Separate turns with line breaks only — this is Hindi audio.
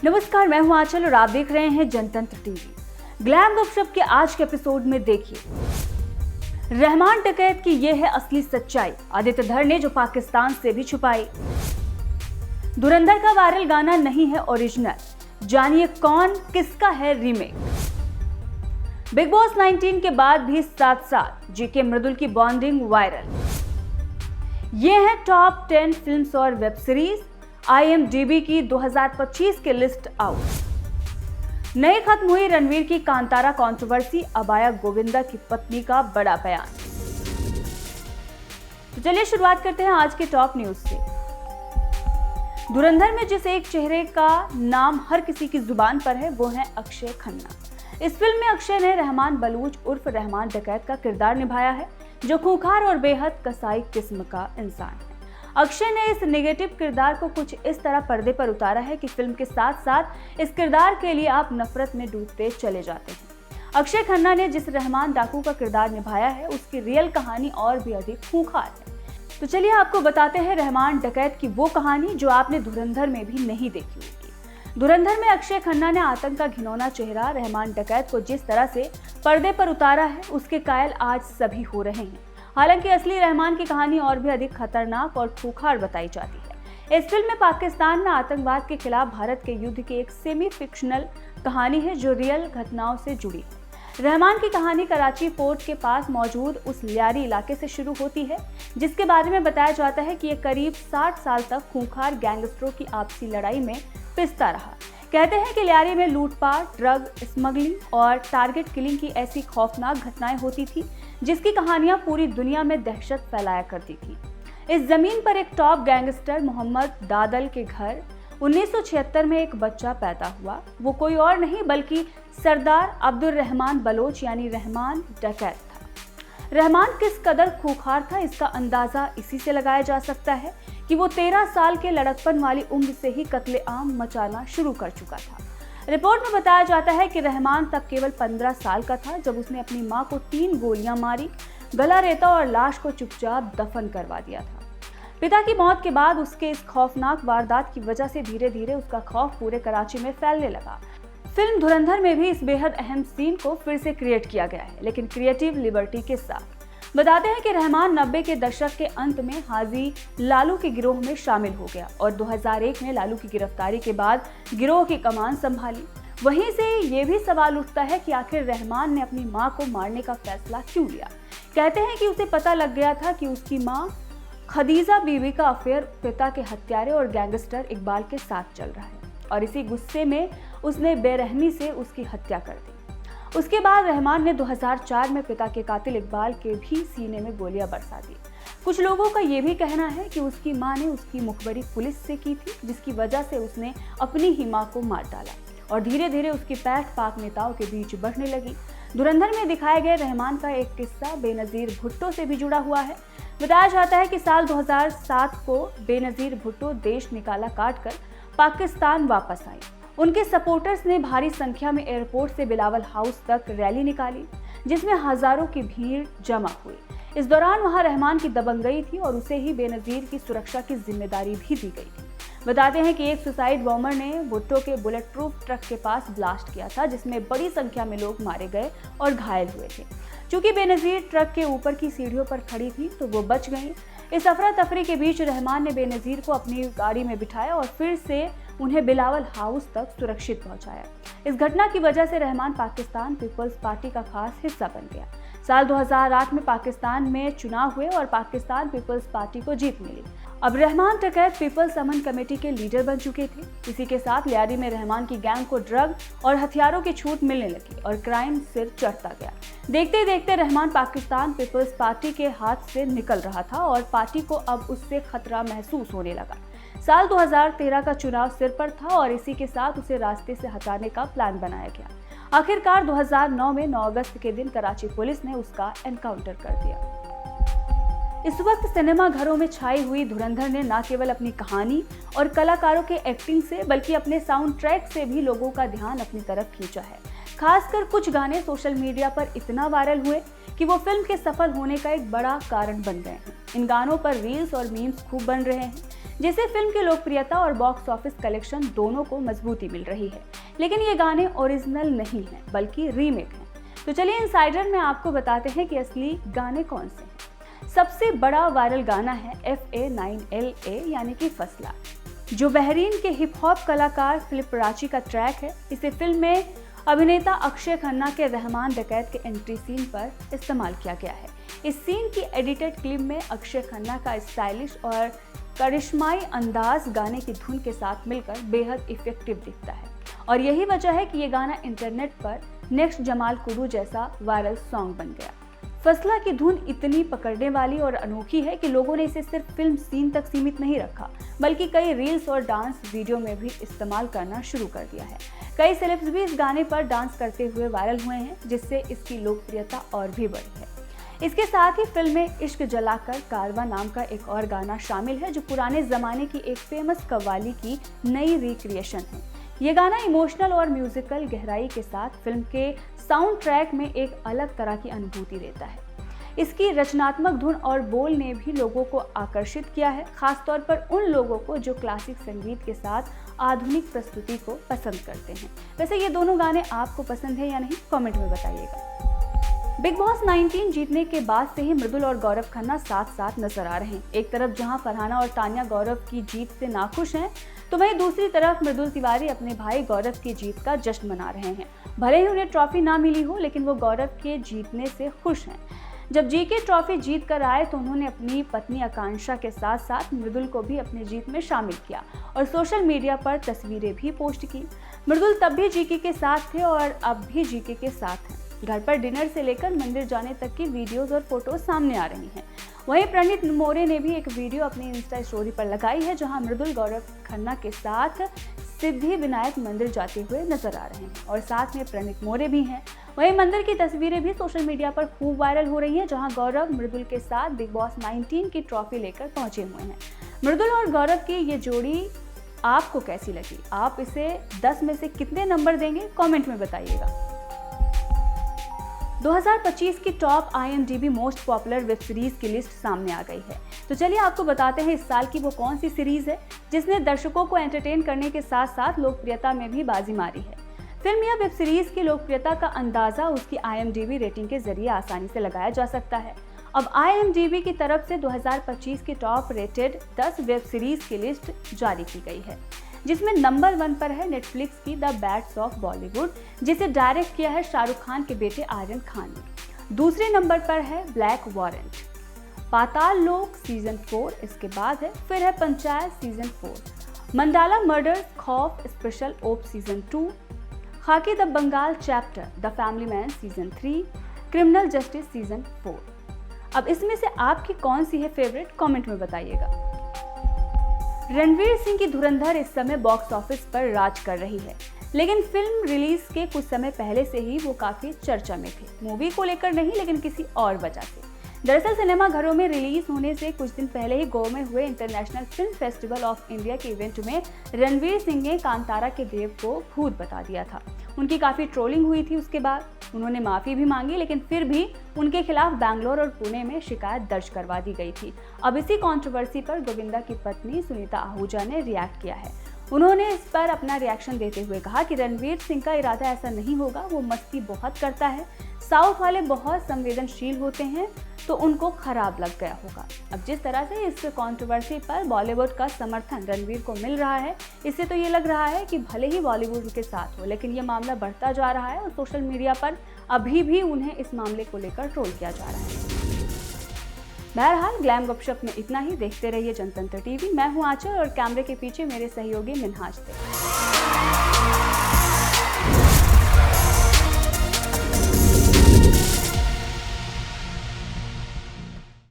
नमस्कार, मैं हूं आंचल और आप देख रहे हैं जनतंत्र टीवी। ग्लैम गपशप के आज के एपिसोड में देखिए रहमान डकैत की ये है असली सच्चाई, आदित्य धर ने जो पाकिस्तान से भी छुपाई। धुरंधर का वायरल गाना नहीं है ओरिजिनल, जानिए कौन किसका है रीमेक। बिग बॉस 19 के बाद भी साथ साथ जीके मृदुल की बॉन्डिंग वायरल। ये है टॉप 10 फिल्म्स और वेब सीरीज। IMDb की 2025 की लिस्ट आउट। नई खत्म हुई रणवीर की कांतारा कंट्रोवर्सी, अबाया गोविंदा की पत्नी का बड़ा बयान। तो चलिए शुरुआत करते हैं आज के टॉप न्यूज से। धुरंधर में जिस एक चेहरे का नाम हर किसी की जुबान पर है वो है अक्षय खन्ना। इस फिल्म में अक्षय ने रहमान बलूच उर्फ रहमान डकैत का किरदार निभाया है, जो खूंखार और बेहद कसाई किस्म का इंसान है। अक्षय ने इस नेगेटिव किरदार को कुछ इस तरह पर्दे पर उतारा है कि फिल्म के साथ साथ इस किरदार के लिए आप नफरत में डूबते चले जाते हैं। अक्षय खन्ना ने जिस रहमान डाकू का किरदार निभाया है उसकी रियल कहानी और भी अधिक खूंखार है। तो चलिए आपको बताते हैं रहमान डकैत की वो कहानी जो आपने धुरंधर में भी नहीं देखी होगी। धुरंधर में अक्षय खन्ना ने आतंक का घिनौना चेहरा रहमान डकैत को जिस तरह से पर्दे पर उतारा है उसके कायल आज सभी हो रहे हैं। हालांकि असली रहमान की कहानी और भी अधिक खतरनाक और खूंखार बताई जाती है। इस फिल्म में पाकिस्तान में आतंकवाद के खिलाफ भारत के युद्ध की एक सेमी फिक्शनल कहानी है जो रियल घटनाओं से जुड़ी है। रहमान की कहानी कराची पोर्ट के पास मौजूद उस लियारी इलाके से शुरू होती है जिसके बारे में बताया जाता है कि ये करीब 60 साल तक खूंखार गैंगस्टरों की आपसी लड़ाई में पिसता रहा। कहते हैं कि लियारी में लूटपाट, ड्रग स्मगलिंग और टारगेट किलिंग की ऐसी खौफनाक घटनाएं होती थी जिसकी कहानियां पूरी दुनिया में दहशत फैलाया करती थी। इस जमीन पर एक टॉप गैंगस्टर मोहम्मद दादल के घर 1976 में एक बच्चा पैदा हुआ। वो कोई और नहीं बल्कि सरदार अब्दुल रहमान बलोच यानी रहमान डकैत था। रहमान किस कदर खूंखार था इसका अंदाजा इसी से लगाया जा सकता है कि वो 13 साल के लड़कपन वाली उम्र से ही कत्लेआम मचाना शुरू कर चुका था। रिपोर्ट में बताया जाता है कि रहमान तब केवल 15 साल का था जब उसने अपनी मां को 3 गोलियां मारी, गला रेता और लाश को चुपचाप दफन करवा दिया था। पिता की मौत के बाद उसके इस खौफनाक वारदात की वजह से धीरे धीरे उसका खौफ पूरे कराची में फैलने लगा। फिल्म धुरंधर में भी इस बेहद अहम सीन को फिर से क्रिएट किया गया है, लेकिन क्रिएटिव लिबर्टी के साथ। बताते हैं कि रहमान 90 के दशक के अंत में हाजी लालू के गिरोह में शामिल हो गया और 2001 में लालू की गिरफ्तारी के बाद गिरोह की कमान संभाली। वहीं से ये भी सवाल उठता है कि आखिर रहमान ने अपनी मां को मारने का फैसला क्यों लिया। कहते हैं कि उसे पता लग गया था कि उसकी मां खदीजा बीवी का अफेयर पिता के हत्यारे और गैंगस्टर इकबाल के साथ चल रहा है और इसी गुस्से में उसने बेरहमी से उसकी हत्या कर दी। उसके बाद रहमान ने 2004 में पिता के कातिल इकबाल के भी सीने में गोलियां बरसा दी। कुछ लोगों का ये भी कहना है कि उसकी मां ने उसकी मुखबरी पुलिस से की थी जिसकी वजह से उसने अपनी ही मां को मार डाला और धीरे धीरे उसकी पैठ पाक नेताओं के बीच बढ़ने लगी। धुरंधर में दिखाए गए रहमान का एक किस्सा बेनजीर भुट्टो से भी जुड़ा हुआ है। बताया जाता है कि साल 2007 को बेनजीर भुट्टो देश निकाला काट कर पाकिस्तान वापस आई। उनके सपोर्टर्स ने भारी संख्या में एयरपोर्ट से बिलावल हाउस तक रैली निकाली जिसमें हजारों की भीड़ जमा हुई। इस दौरान वहां रहमान की दबंगई थी और उसे ही बेनजीर की सुरक्षा की जिम्मेदारी भी दी गई थी। बताते हैं कि एक सुसाइड बॉम्बर ने भुट्टो के बुलेट प्रूफ ट्रक के पास ब्लास्ट किया था जिसमें बड़ी संख्या में लोग मारे गए और घायल हुए थे। चूंकि बेनजीर ट्रक के ऊपर की सीढ़ियों पर खड़ी थी तो वो बच गई। इस अफरा तफरी के बीच रहमान ने बेनजीर को अपनी गाड़ी में बिठाया और फिर से उन्हें बिलावल हाउस तक सुरक्षित पहुंचाया। इस घटना की वजह से रहमान पाकिस्तान पीपल्स पार्टी का खास हिस्सा बन गया। साल 2008 में पाकिस्तान में चुनाव हुए और पाकिस्तान पीपल्स पार्टी को जीत मिली। अब रहमान डकैत पीपल्स अमन कमेटी के लीडर बन चुके थे। इसी के साथ लियारी में रहमान की गैंग को ड्रग और हथियारों की छूट मिलने लगी और क्राइम सिर चढ़ता गया। देखते ही देखते रहमान पाकिस्तान पीपल्स पार्टी के हाथ से निकल रहा था और पार्टी को अब उससे खतरा महसूस होने लगा। साल 2013 का चुनाव सिर पर था और इसी के साथ उसे रास्ते से हटाने का प्लान बनाया गया। आखिरकार 2009 में 9 अगस्त के दिन कराची पुलिस ने उसका एनकाउंटर कर दिया। इस वक्त सिनेमा घरों में छाई हुई धुरंधर ने न केवल अपनी कहानी और कलाकारों के एक्टिंग से बल्कि अपने साउंड ट्रैक से भी लोगों का ध्यान अपनी तरफ खींचा है। खासकर कुछ गाने सोशल मीडिया पर इतना वायरल हुए कि वो फिल्म के सफल होने का एक बड़ा कारण बन गए हैं। इन गानों पर रील्स और मीम्स खूब बन रहे हैं, जिससे फिल्म की लोकप्रियता और बॉक्स ऑफिस कलेक्शन दोनों को मजबूती मिल रही है। लेकिन ये गाने ओरिजिनल नहीं हैं, बल्कि रीमेक हैं। तो चलिए इनसाइडर में आपको बताते हैं कि असली गाने कौन से हैं। सबसे बड़ा वायरल गाना है FA9LA यानी कि फसला, जो बहरीन के हिप हॉप कलाकार फिलिप राची का ट्रैक है। इसे फिल्म में अभिनेता अक्षय खन्ना के रहमान डकैत के एंट्री सीन पर इस्तेमाल किया गया है। इस सीन की एडिटेड क्लिप में अक्षय खन्ना का स्टाइलिश और करिश्माई अंदाज गाने की धुन के साथ मिलकर बेहद इफेक्टिव दिखता है, और यही वजह है कि ये गाना इंटरनेट पर नेक्स्ट जमाल कुडू जैसा वायरल सॉन्ग बन गया। फसला की धुन इतनी पकड़ने वाली और अनोखी है कि लोगों ने इसे सिर्फ फिल्म सीन तक सीमित नहीं रखा, बल्कि कई रील्स और डांस वीडियो में भी इस्तेमाल करना शुरू कर दिया है। कई सेलेब्स भी इस गाने पर डांस करते हुए वायरल हुए हैं, जिससे इसकी लोकप्रियता और भी बढ़ी है। इसके साथ ही फिल्म में इश्क जलाकर कारवां नाम का एक और गाना शामिल है, जो पुराने जमाने की एक फेमस कव्वाली की नई रिक्रिएशन है। ये गाना इमोशनल और म्यूजिकल गहराई के साथ फिल्म के साउंड ट्रैक में एक अलग तरह की अनुभूति देता है। इसकी रचनात्मक धुन और बोल ने भी लोगों को आकर्षित किया है, खासतौर पर उन लोगों को जो क्लासिक संगीत के साथ आधुनिक प्रस्तुति को पसंद करते हैं। वैसे ये दोनों गाने आपको पसंद है या नहीं, कमेंट में बताइएगा। बिग बॉस 19 जीतने के बाद से ही मृदुल और गौरव खन्ना साथ साथ नजर आ रहे हैं। एक तरफ जहां फरहाना और तान्या गौरव की जीत से नाखुश हैं, तो वहीं दूसरी तरफ मृदुल तिवारी अपने भाई गौरव की जीत का जश्न मना रहे हैं। भले ही उन्हें ट्रॉफी ना मिली हो, लेकिन वो गौरव के जीतने से खुश हैं। जब जीके ट्रॉफी जीत कर आए तो उन्होंने अपनी पत्नी आकांक्षा के साथ साथ मृदुल को भी अपनी जीत में शामिल किया और सोशल मीडिया पर तस्वीरें भी पोस्ट की। मृदुल तब भी जीके के साथ थे और अब भी जीके के साथ हैं। घर पर डिनर से लेकर मंदिर जाने तक की वीडियोस और फोटोज सामने आ रही हैं। वहीं प्रणीत मोरे ने भी एक वीडियो अपनी इंस्टा स्टोरी पर लगाई है, जहां मृदुल गौरव खन्ना के साथ सिद्धि विनायक मंदिर जाते हुए नजर आ रहे हैं और साथ में प्रणीत मोरे भी हैं। वहीं मंदिर की तस्वीरें भी सोशल मीडिया पर खूब वायरल हो रही हैं, जहां गौरव मृदुल के साथ बिग बॉस 19 की ट्रॉफी लेकर पहुंचे हुए हैं। मृदुल और गौरव की ये जोड़ी आपको कैसी लगी? आप इसे 10 में से कितने नंबर देंगे? कमेंट में बताइएगा। 2025 की top IMDb most popular web series की लिस्ट सामने आ गई है। तो चलिए आपको बताते हैं इस साल की वो कौन सी सीरीज है जिसने दर्शकों को एंटरटेन करने के साथ साथ लोकप्रियता में भी बाजी मारी है। फिल्म या वेब सीरीज की लोकप्रियता का अंदाजा उसकी IMDb रेटिंग के जरिए आसानी से लगाया जा सकता है। अब IMDb की तरफ से 2025 की टॉप रेटेड 10 वेब सीरीज की लिस्ट जारी की गई है, जिसमें नंबर 1 पर है नेटफ्लिक्स की द बैड्स ऑफ बॉलीवुड, जिसे डायरेक्ट किया है शाहरुख खान के बेटे आर्यन खान ने। दूसरे नंबर पर है ब्लैक वारंट, पाताल लोक सीजन 4, इसके बाद फिर है Panchayat season 4, mandala murder Khauf special ops season 2, Khakee the Bengal chapter the family man season 3, criminal justice season 4। अब इसमें से आपकी कौन सी है फेवरेट, कमेंट में बताइएगा। रणवीर सिंह की धुरंधर इस समय बॉक्स ऑफिस पर राज कर रही है, लेकिन फिल्म रिलीज के कुछ समय पहले से ही वो काफी चर्चा में थे। मूवी को लेकर नहीं, लेकिन किसी और वजह से। दरअसल सिनेमा घरों में रिलीज होने से कुछ दिन पहले ही गोवा में हुए international film festival of India के इवेंट में रणवीर सिंह ने कांतारा के देव को भूत बता दिया था। उनकी काफी ट्रोलिंग हुई थी। उसके बाद उन्होंने माफी भी मांगी, लेकिन फिर भी उनके खिलाफ बैंगलोर और पुणे में शिकायत दर्ज करवा दी गई थी। अब इसी कंट्रोवर्सी पर गोविंदा की पत्नी सुनीता आहूजा ने रिएक्ट किया है। उन्होंने इस पर अपना रिएक्शन देते हुए कहा कि रणवीर सिंह का इरादा ऐसा नहीं होगा, वो मस्ती बहुत करता है, साउथ वाले बहुत संवेदनशील होते हैं, तो उनको खराब लग गया होगा। अब जिस तरह से इस कंट्रोवर्सी पर बॉलीवुड का समर्थन रणवीर को मिल रहा है, इससे तो ये लग रहा है कि भले ही बॉलीवुड के साथ हो, लेकिन ये मामला बढ़ता जा रहा है और सोशल मीडिया पर अभी भी उन्हें इस मामले को लेकर ट्रोल किया जा रहा है। बहरहाल ग्लैम गपशप में इतना ही। देखते रहिए जनतंत्र टीवी। मैं हूँ आंचल और कैमरे के पीछे मेरे सहयोगी मिनहाज थे।